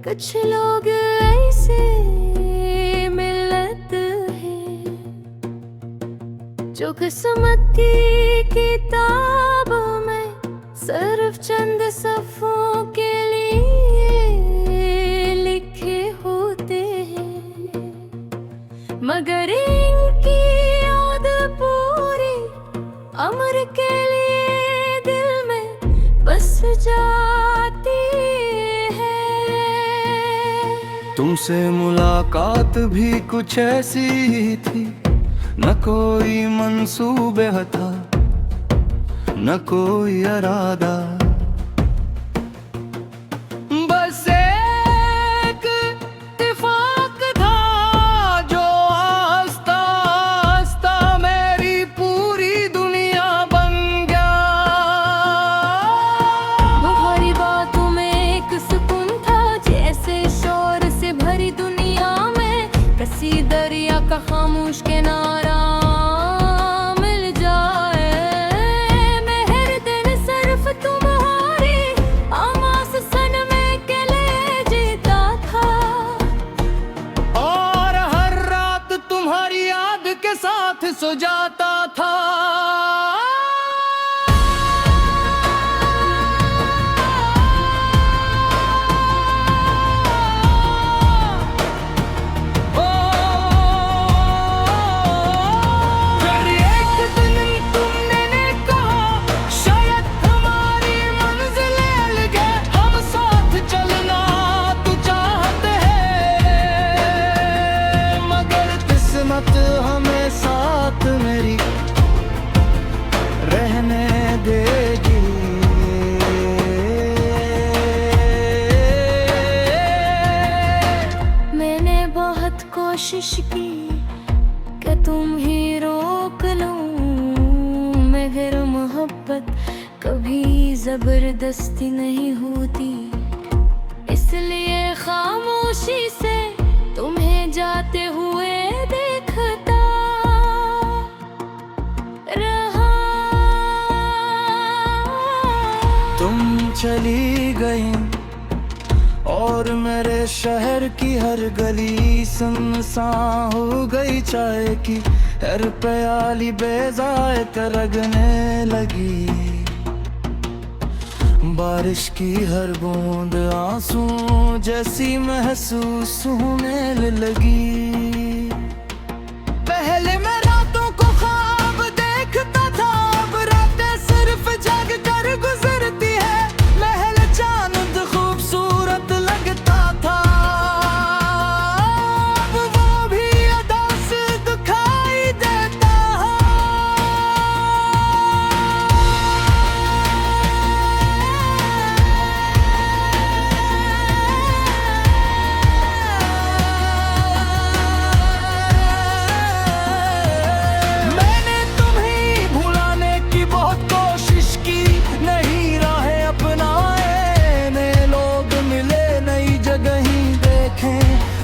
कुछ लोग ऐसे मिलत है जो किस्मत की किताब में सिर्फ चंद सफ़ों के लिए लिखे होते हैं, मगर इनकी याद पूरी अमर के लिए दिल में बस जाती है। तुमसे मुलाकात भी कुछ ऐसी ही थी, न कोई मंसूबे था न कोई इरादा, बस एक इत्तेफाक था जो आस्ता आस्ता मेरी पूरी दुनिया बन गया। तुम्हारी बातों में एक सुकून था, जैसे शोर से भरी दुनिया में कसी दरिया का खामोश किनारा मिल जाए। मैं हर दिन सिर्फ तुम्हारी आवाज़ सुनने के लिए जीता था, और हर रात तुम्हारी याद के साथ सो जाता था। हमें साथ मेरी रहने देगी। मैंने बहुत कोशिश की कि तुम ही रोक लो, मगर मोहब्बत कभी जबरदस्ती नहीं होती, इसलिए खामोशी से तुम्हें जाते हुए देखता रहा। तुम चली गई और मेरे शहर की हर गली सुनसान हो गई, चाय की हर प्याली बेजायत लगने लगी, बारिश की हर बूंद आंसू जैसी महसूस होने लगी। पहले मैं रातों को ख्वाब देखता था, अब रातें सिर्फ जाग कर गुजरती है। महल चांद खूबसूरत लगता था, अब वो भी अदा से दिखाई देता है।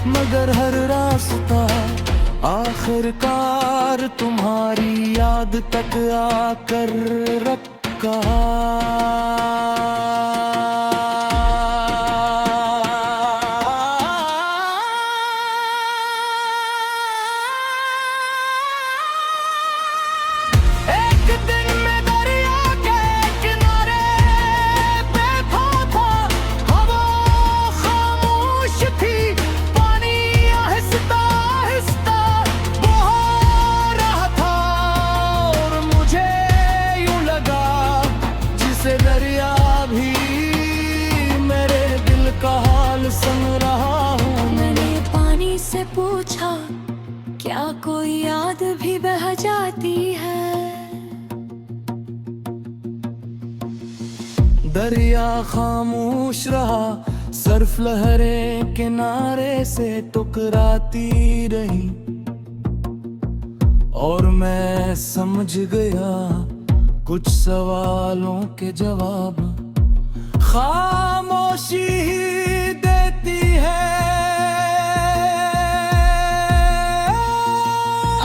मगर हर रास्ता आखिरकार तुम्हारी याद तक आकर रखा। एक दिन मैं दरिया के किनारे बैठा था, हवा खामोश थी, दरिया भी मेरे दिल का हाल सुन रहा हूँ। मैंने पानी से पूछा क्या कोई याद भी बह जाती है, दरिया खामोश रहा, सर्फ लहरें किनारे से टकराती रही, और मैं समझ गया कुछ सवालों के जवाब खामोशी ही देती है।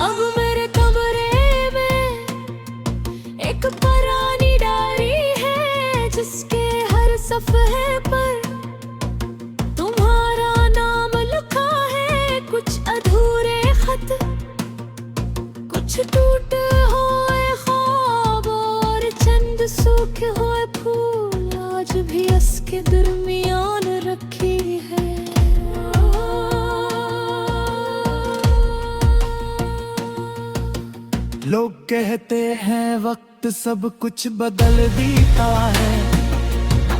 अब मेरे कमरे में एक पुरानी डायरी है, जिसके हर सफ़े पर तुम्हारा टूटे होए ख्वाब और चंद सूखे होए फूल आज भी इसके दरमियान रखी है। लोग कहते हैं वक्त सब कुछ बदल देता है,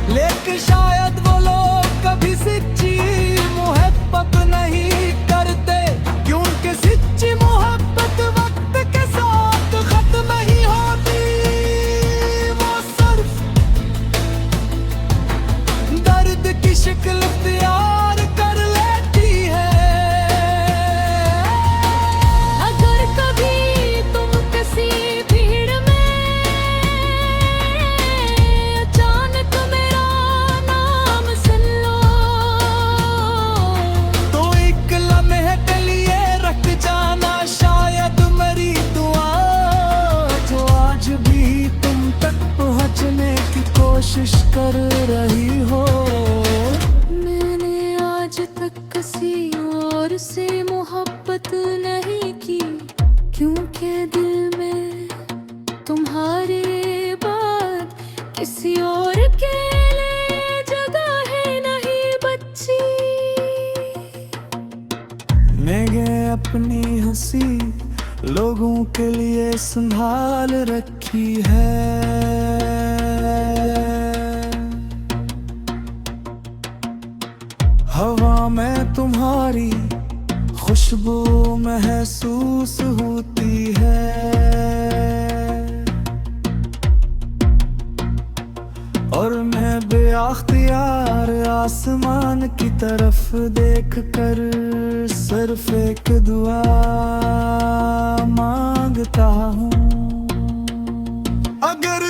लेकिन शायद वो लोग कभी सच्ची मोहब्बत नहीं करते, क्योंकि सच्ची मोहब्बत वक्त के साथ खत्म नहीं होती। वो सिर्फ दर्द की शक्ल इख्तियार कर लेती है। अगर कभी तुम किसी भीड़ में अचानक मेरा नाम सुन लो, तो एक लम्हे के लिए रख जाना शायद मेरी दुआ, जो आज भी तुम तक पहुंचने की कोशिश कर रही हो। मैंने आज तक किसी और से मोहब्बत नहीं की, क्योंकि दिल में तुम्हारे बाद किसी और के लिए जगह है नहीं बच्ची। मैंने अपनी हंसी लोगों के लिए संभाल रखी है। हवा में तुम्हारी खुशबू महसूस होती है, और मैं बेअख्तियार आसमान की तरफ देखकर सिर्फ एक दुआ मांगता हूँ। अगर